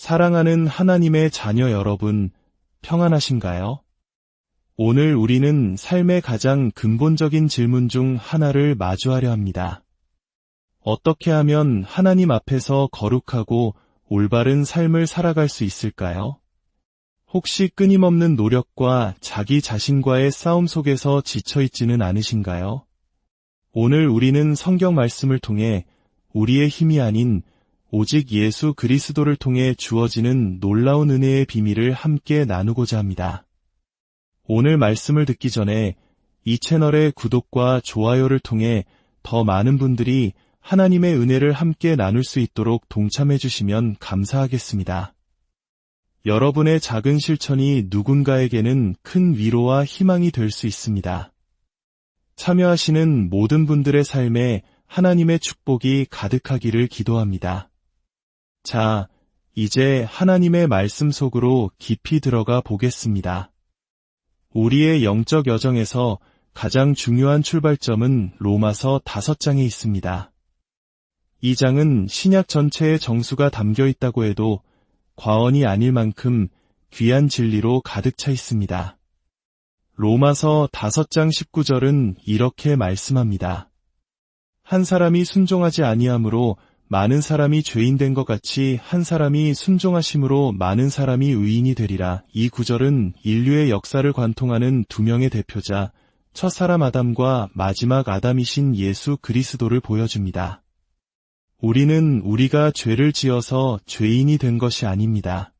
사랑하는 하나님의 자녀 여러분, 평안하신가요? 오늘 우리는 삶의 가장 근본적인 질문 중 하나를 마주하려 합니다. 어떻게 하면 하나님 앞에서 거룩하고 올바른 삶을 살아갈 수 있을까요? 혹시 끊임없는 노력과 자기 자신과의 싸움 속에서 지쳐있지는 않으신가요? 오늘 우리는 성경 말씀을 통해 우리의 힘이 아닌 오직 예수 그리스도를 통해 주어지는 놀라운 은혜의 비밀을 함께 나누고자 합니다. 오늘 말씀을 듣기 전에 이 채널의 구독과 좋아요를 통해 더 많은 분들이 하나님의 은혜를 함께 나눌 수 있도록 동참해 주시면 감사하겠습니다. 여러분의 작은 실천이 누군가에게는 큰 위로와 희망이 될 수 있습니다. 참여하시는 모든 분들의 삶에 하나님의 축복이 가득하기를 기도합니다. 자, 이제 하나님의 말씀 속으로 깊이 들어가 보겠습니다. 우리의 영적 여정에서 가장 중요한 출발점은 로마서 5장에 있습니다. 이 장은 신약 전체의 정수가 담겨 있다고 해도 과언이 아닐 만큼 귀한 진리로 가득 차 있습니다. 로마서 5장 19절은 이렇게 말씀합니다. 한 사람이 순종하지 아니함으로 많은 사람이 죄인 된 것 같이 한 사람이 순종하심으로 많은 사람이 의인이 되리라. 이 구절은 인류의 역사를 관통하는 두 명의 대표자, 첫사람 아담과 마지막 아담이신 예수 그리스도를 보여줍니다. 우리는 우리가 죄를 지어서 죄인이 된 것이 아닙니다.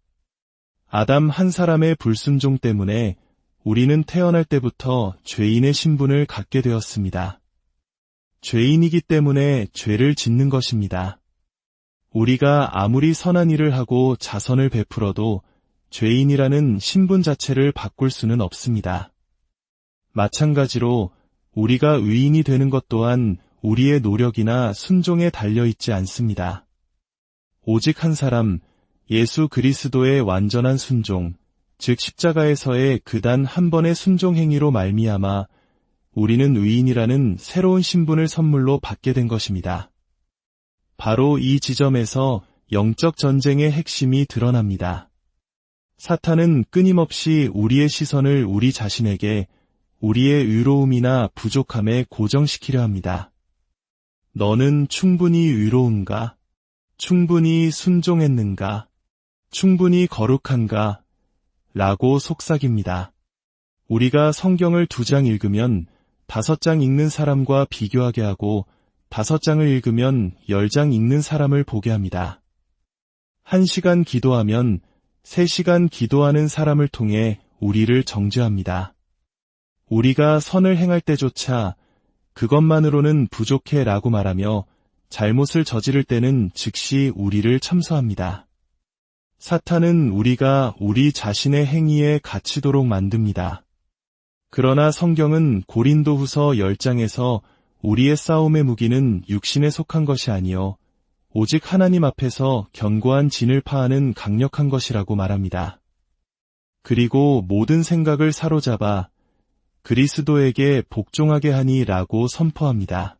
아담 한 사람의 불순종 때문에 우리는 태어날 때부터 죄인의 신분을 갖게 되었습니다. 죄인이기 때문에 죄를 짓는 것입니다. 우리가 아무리 선한 일을 하고 자선을 베풀어도 죄인이라는 신분 자체를 바꿀 수는 없습니다. 마찬가지로 우리가 의인이 되는 것 또한 우리의 노력이나 순종에 달려있지 않습니다. 오직 한 사람, 예수 그리스도의 완전한 순종, 즉 십자가에서의 그 단 한 번의 순종 행위로 말미암아 우리는 의인이라는 새로운 신분을 선물로 받게 된 것입니다. 바로 이 지점에서 영적 전쟁의 핵심이 드러납니다. 사탄은 끊임없이 우리의 시선을 우리 자신에게 우리의 의로움이나 부족함에 고정시키려 합니다. 너는 충분히 의로운가? 충분히 순종했는가? 충분히 거룩한가? 라고 속삭입니다. 우리가 성경을 2장 읽으면 5장 읽는 사람과 비교하게 하고 5장을 읽으면 10장 읽는 사람을 보게 합니다. 1시간 기도하면 3시간 기도하는 사람을 통해 우리를 정죄합니다. 우리가 선을 행할 때조차 그것만으로는 부족해 라고 말하며 잘못을 저지를 때는 즉시 우리를 참소합니다. 사탄은 우리가 우리 자신의 행위에 갇히도록 만듭니다. 그러나 성경은 고린도후서 10장에서 우리의 싸움의 무기는 육신에 속한 것이 아니요 오직 하나님 앞에서 견고한 진을 파하는 강력한 것이라고 말합니다. 그리고 모든 생각을 사로잡아 그리스도에게 복종하게 하니 라고 선포합니다.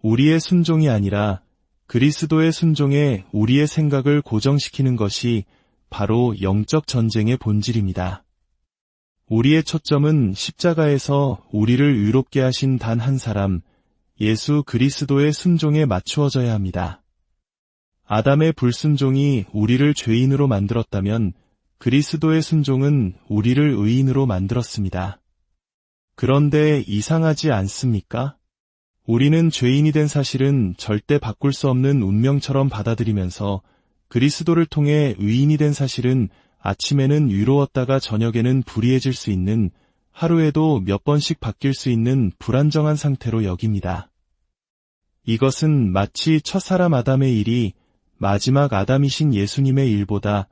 우리의 순종이 아니라 그리스도의 순종에 우리의 생각을 고정시키는 것이 바로 영적 전쟁의 본질입니다. 우리의 초점은 십자가에서 우리를 의롭게 하신 단 한 사람, 예수 그리스도의 순종에 맞추어져야 합니다. 아담의 불순종이 우리를 죄인으로 만들었다면 그리스도의 순종은 우리를 의인으로 만들었습니다. 그런데 이상하지 않습니까? 우리는 죄인이 된 사실은 절대 바꿀 수 없는 운명처럼 받아들이면서 그리스도를 통해 의인이 된 사실은 아침에는 위로웠다가 저녁에는 불의해질 수 있는 하루에도 몇 번씩 바뀔 수 있는 불안정한 상태로 여깁니다. 이것은 마치 첫사람 아담의 일이 마지막 아담이신 예수님의 일보다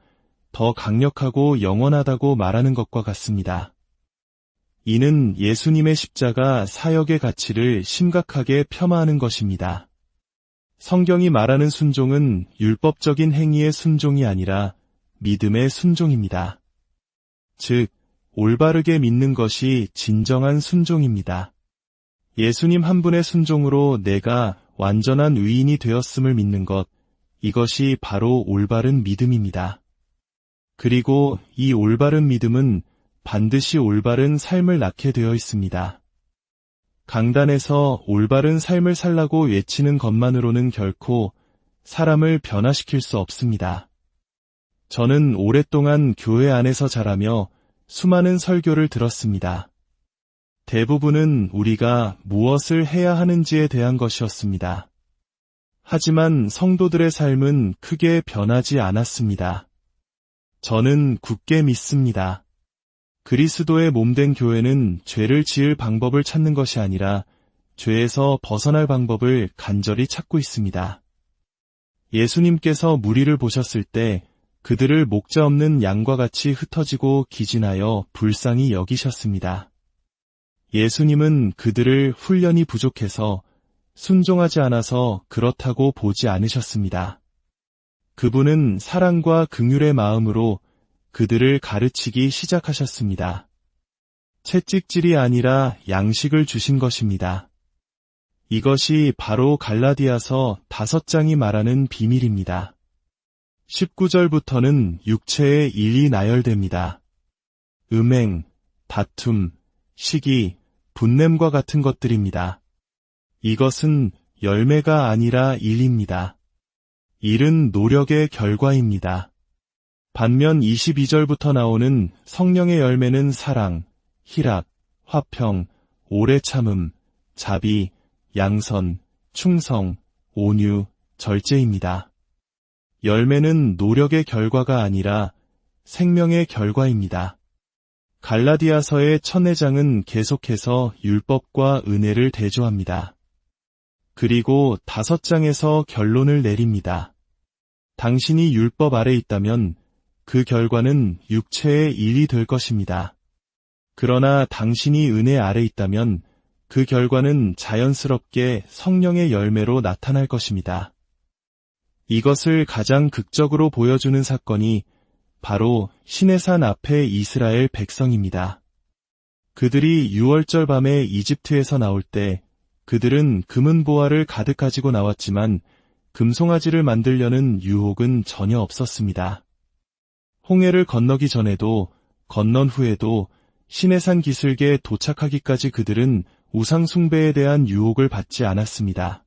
더 강력하고 영원하다고 말하는 것과 같습니다. 이는 예수님의 십자가 사역의 가치를 심각하게 폄하하는 것입니다. 성경이 말하는 순종은 율법적인 행위의 순종이 아니라 믿음의 순종입니다. 즉, 올바르게 믿는 것이 진정한 순종입니다. 예수님 한 분의 순종으로 내가 완전한 의인이 되었음을 믿는 것, 이것이 바로 올바른 믿음입니다. 그리고 이 올바른 믿음은 반드시 올바른 삶을 낳게 되어 있습니다. 강단에서 올바른 삶을 살라고 외치는 것만으로는 결코 사람을 변화시킬 수 없습니다. 저는 오랫동안 교회 안에서 자라며 수많은 설교를 들었습니다. 대부분은 우리가 무엇을 해야 하는지에 대한 것이었습니다. 하지만 성도들의 삶은 크게 변하지 않았습니다. 저는 굳게 믿습니다. 그리스도의 몸된 교회는 죄를 지을 방법을 찾는 것이 아니라 죄에서 벗어날 방법을 간절히 찾고 있습니다. 예수님께서 무리를 보셨을 때 그들을 목자 없는 양과 같이 흩어지고 기진하여 불쌍히 여기셨습니다. 예수님은 그들을 훈련이 부족해서 순종하지 않아서 그렇다고 보지 않으셨습니다. 그분은 사랑과 긍휼의 마음으로 그들을 가르치기 시작하셨습니다. 채찍질이 아니라 양식을 주신 것입니다. 이것이 바로 갈라디아서 5장이 말하는 비밀입니다. 19절부터는 육체의 일이 나열됩니다. 음행, 다툼, 시기, 분냄과 같은 것들입니다. 이것은 열매가 아니라 일입니다. 일은 노력의 결과입니다. 반면 22절부터 나오는 성령의 열매는 사랑, 희락, 화평, 오래 참음, 자비, 양선, 충성, 온유, 절제입니다. 열매는 노력의 결과가 아니라 생명의 결과입니다. 갈라디아서의 첫 4장은 계속해서 율법과 은혜를 대조합니다. 그리고 5장에서 결론을 내립니다. 당신이 율법 아래 있다면 그 결과는 육체의 일이 될 것입니다. 그러나 당신이 은혜 아래 있다면 그 결과는 자연스럽게 성령의 열매로 나타날 것입니다. 이것을 가장 극적으로 보여주는 사건이 바로 시내산 앞의 이스라엘 백성입니다. 그들이 6월절 밤에 이집트에서 나올 때 그들은 금은 보화를 가득 가지고 나왔지만 금송아지를 만들려는 유혹은 전혀 없었습니다. 홍해를 건너기 전에도 건넌 후에도 시내산 기슭에 도착하기까지 그들은 우상 숭배에 대한 유혹을 받지 않았습니다.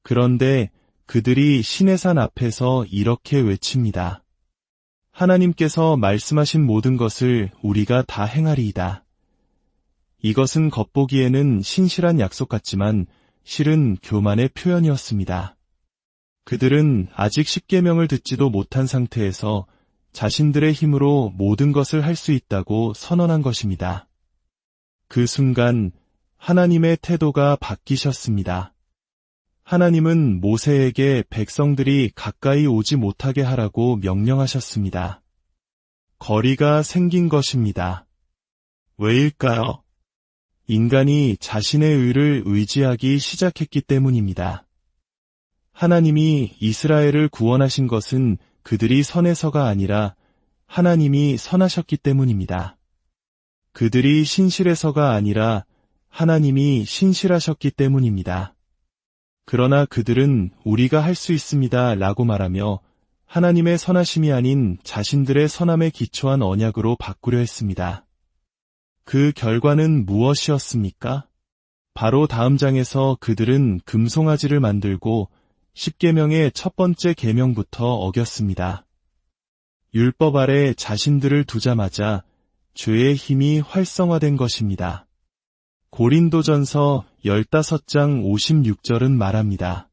그런데 그들이 시내산 앞에서 이렇게 외칩니다. 하나님께서 말씀하신 모든 것을 우리가 다 행하리이다. 이것은 겉보기에는 신실한 약속 같지만 실은 교만의 표현이었습니다. 그들은 아직 십계명을 듣지도 못한 상태에서 자신들의 힘으로 모든 것을 할 수 있다고 선언한 것입니다. 그 순간 하나님의 태도가 바뀌셨습니다. 하나님은 모세에게 백성들이 가까이 오지 못하게 하라고 명령하셨습니다. 거리가 생긴 것입니다. 왜일까요? 인간이 자신의 의를 의지하기 시작했기 때문입니다. 하나님이 이스라엘을 구원하신 것은 그들이 선해서가 아니라 하나님이 선하셨기 때문입니다. 그들이 신실해서가 아니라 하나님이 신실하셨기 때문입니다. 그러나 그들은 우리가 할 수 있습니다 라고 말하며 하나님의 선하심이 아닌 자신들의 선함에 기초한 언약으로 바꾸려 했습니다. 그 결과는 무엇이었습니까? 바로 다음 장에서 그들은 금송아지를 만들고 십계명의 첫 번째 계명부터 어겼습니다. 율법 아래 자신들을 두자마자 죄의 힘이 활성화된 것입니다. 고린도전서 15장 56절은 말합니다.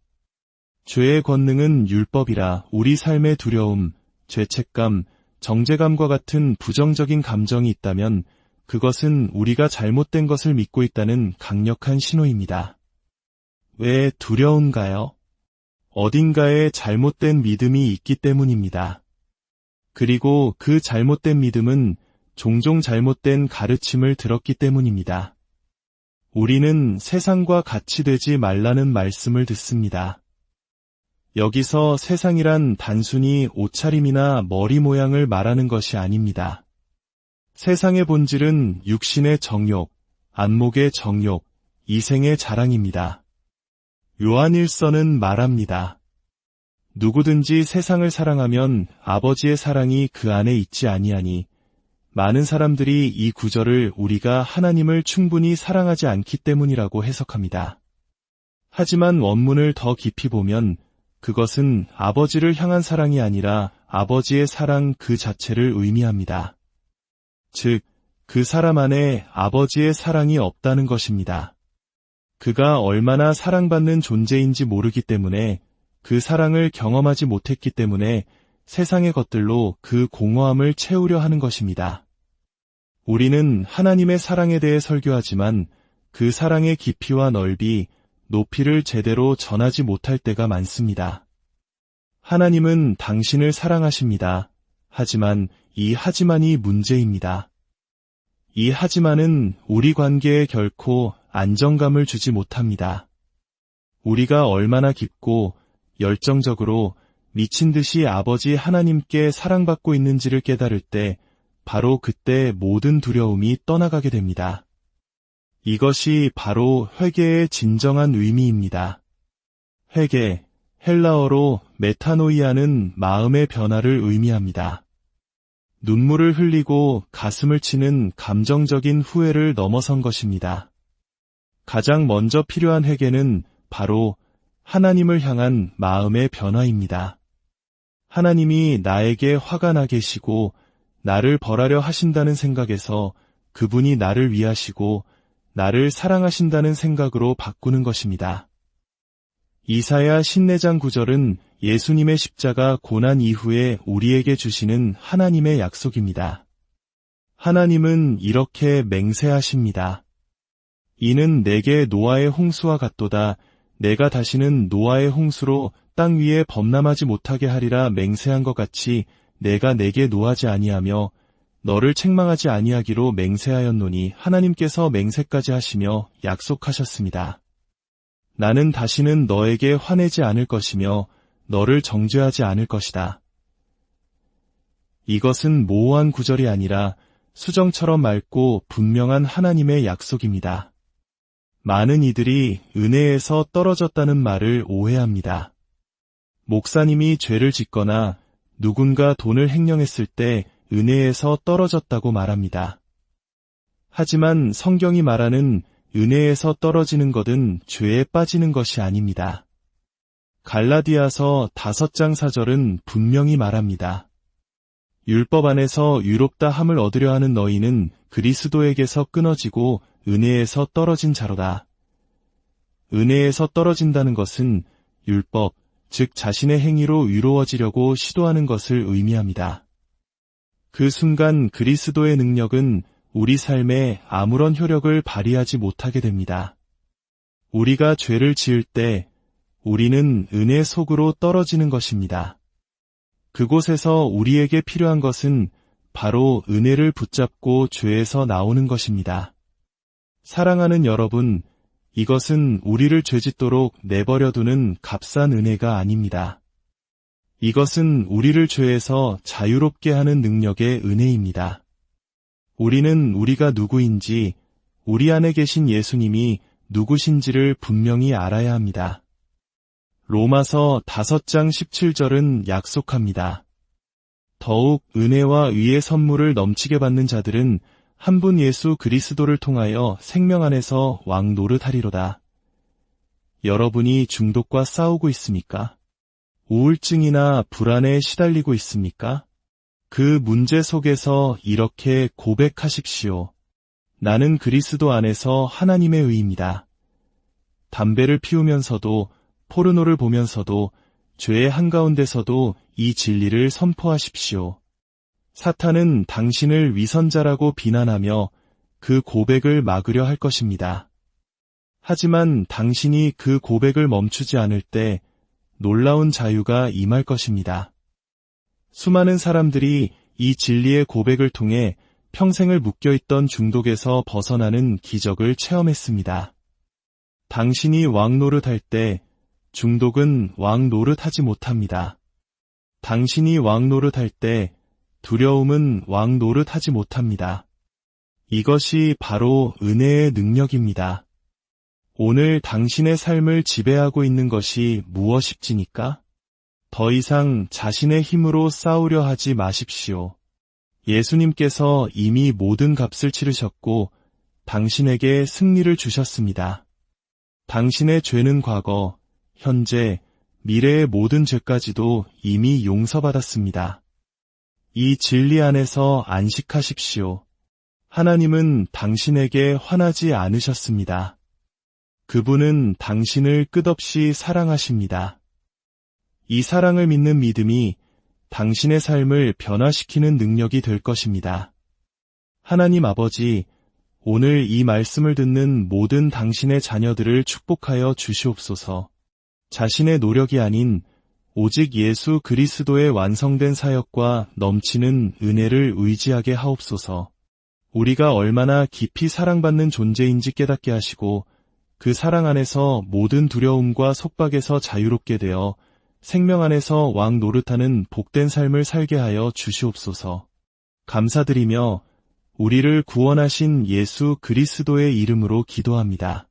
죄의 권능은 율법이라 우리 삶의 두려움, 죄책감, 정죄감과 같은 부정적인 감정이 있다면 그것은 우리가 잘못된 것을 믿고 있다는 강력한 신호입니다. 왜 두려운가요? 어딘가에 잘못된 믿음이 있기 때문입니다. 그리고 그 잘못된 믿음은 종종 잘못된 가르침을 들었기 때문입니다. 우리는 세상과 같이 되지 말라는 말씀을 듣습니다. 여기서 세상이란 단순히 옷차림이나 머리 모양을 말하는 것이 아닙니다. 세상의 본질은 육신의 정욕, 안목의 정욕, 이생의 자랑입니다. 요한일서는 말합니다. 누구든지 세상을 사랑하면 아버지의 사랑이 그 안에 있지 아니하니, 많은 사람들이 이 구절을 우리가 하나님을 충분히 사랑하지 않기 때문이라고 해석합니다. 하지만 원문을 더 깊이 보면 그것은 아버지를 향한 사랑이 아니라 아버지의 사랑 그 자체를 의미합니다. 즉, 그 사람 안에 아버지의 사랑이 없다는 것입니다. 그가 얼마나 사랑받는 존재인지 모르기 때문에, 그 사랑을 경험하지 못했기 때문에 세상의 것들로 그 공허함을 채우려 하는 것입니다. 우리는 하나님의 사랑에 대해 설교하지만 그 사랑의 깊이와 넓이, 높이를 제대로 전하지 못할 때가 많습니다. 하나님은 당신을 사랑하십니다. 하지만 이 하지만이 문제입니다. 이 하지만은 우리 관계에 결코 안정감을 주지 못합니다. 우리가 얼마나 깊고 열정적으로 미친 듯이 아버지 하나님께 사랑받고 있는지를 깨달을 때 바로 그때 모든 두려움이 떠나가게 됩니다. 이것이 바로 회개의 진정한 의미입니다. 회개, 헬라어로 메타노이아는 마음의 변화를 의미합니다. 눈물을 흘리고 가슴을 치는 감정적인 후회를 넘어선 것입니다. 가장 먼저 필요한 회개는 바로 하나님을 향한 마음의 변화입니다. 하나님이 나에게 화가 나 계시고 나를 벌하려 하신다는 생각에서 그분이 나를 위하시고 나를 사랑하신다는 생각으로 바꾸는 것입니다. 이사야 54장 9절은 예수님의 십자가 고난 이후에 우리에게 주시는 하나님의 약속입니다. 하나님은 이렇게 맹세하십니다. 이는 내게 노아의 홍수와 같도다. 내가 다시는 노아의 홍수로 땅 위에 범람하지 못하게 하리라 맹세한 것 같이 내가 내게 노하지 아니하며 너를 책망하지 아니하기로 맹세하였노니 하나님께서 맹세까지 하시며 약속하셨습니다. 나는 다시는 너에게 화내지 않을 것이며 너를 정죄하지 않을 것이다. 이것은 모호한 구절이 아니라 수정처럼 맑고 분명한 하나님의 약속입니다. 많은 이들이 은혜에서 떨어졌다는 말을 오해합니다. 목사님이 죄를 짓거나 누군가 돈을 횡령했을 때 은혜에서 떨어졌다고 말합니다. 하지만 성경이 말하는 은혜에서 떨어지는 것은 죄에 빠지는 것이 아닙니다. 갈라디아서 5장 4절은 분명히 말합니다. 율법 안에서 유롭다 함을 얻으려 하는 너희는 그리스도에게서 끊어지고 은혜에서 떨어진 자로다. 은혜에서 떨어진다는 것은 율법, 즉 자신의 행위로 의로워지려고 시도하는 것을 의미합니다. 그 순간 그리스도의 능력은 우리 삶에 아무런 효력을 발휘하지 못하게 됩니다. 우리가 죄를 지을 때 우리는 은혜 속으로 떨어지는 것입니다. 그곳에서 우리에게 필요한 것은 바로 은혜를 붙잡고 죄에서 나오는 것입니다. 사랑하는 여러분, 이것은 우리를 죄짓도록 내버려두는 값싼 은혜가 아닙니다. 이것은 우리를 죄에서 자유롭게 하는 능력의 은혜입니다. 우리는 우리가 누구인지, 우리 안에 계신 예수님이 누구신지를 분명히 알아야 합니다. 로마서 5장 17절은 약속합니다. 더욱 은혜와 의의 선물을 넘치게 받는 자들은 한 분 예수 그리스도를 통하여 생명 안에서 왕 노릇하리로다. 여러분이 중독과 싸우고 있습니까? 우울증이나 불안에 시달리고 있습니까? 그 문제 속에서 이렇게 고백하십시오. 나는 그리스도 안에서 하나님의 의입니다. 담배를 피우면서도 포르노를 보면서도 죄의 한가운데서도 이 진리를 선포하십시오. 사탄은 당신을 위선자라고 비난하며 그 고백을 막으려 할 것입니다. 하지만 당신이 그 고백을 멈추지 않을 때 놀라운 자유가 임할 것입니다. 수많은 사람들이 이 진리의 고백을 통해 평생을 묶여있던 중독에서 벗어나는 기적을 체험했습니다. 당신이 왕 노릇할 때 중독은 왕 노릇하지 못합니다. 당신이 왕 노릇할 때 두려움은 왕 노릇하지 못합니다. 이것이 바로 은혜의 능력입니다. 오늘 당신의 삶을 지배하고 있는 것이 무엇입니까? 더 이상 자신의 힘으로 싸우려 하지 마십시오. 예수님께서 이미 모든 값을 치르셨고 당신에게 승리를 주셨습니다. 당신의 죄는 과거, 현재, 미래의 모든 죄까지도 이미 용서받았습니다. 이 진리 안에서 안식하십시오. 하나님은 당신에게 화나지 않으셨습니다. 그분은 당신을 끝없이 사랑하십니다. 이 사랑을 믿는 믿음이 당신의 삶을 변화시키는 능력이 될 것입니다. 하나님 아버지, 오늘 이 말씀을 듣는 모든 당신의 자녀들을 축복하여 주시옵소서. 자신의 노력이 아닌 오직 예수 그리스도의 완성된 사역과 넘치는 은혜를 의지하게 하옵소서. 우리가 얼마나 깊이 사랑받는 존재인지 깨닫게 하시고 그 사랑 안에서 모든 두려움과 속박에서 자유롭게 되어 생명 안에서 왕 노릇하는 복된 삶을 살게 하여 주시옵소서. 감사드리며 우리를 구원하신 예수 그리스도의 이름으로 기도합니다.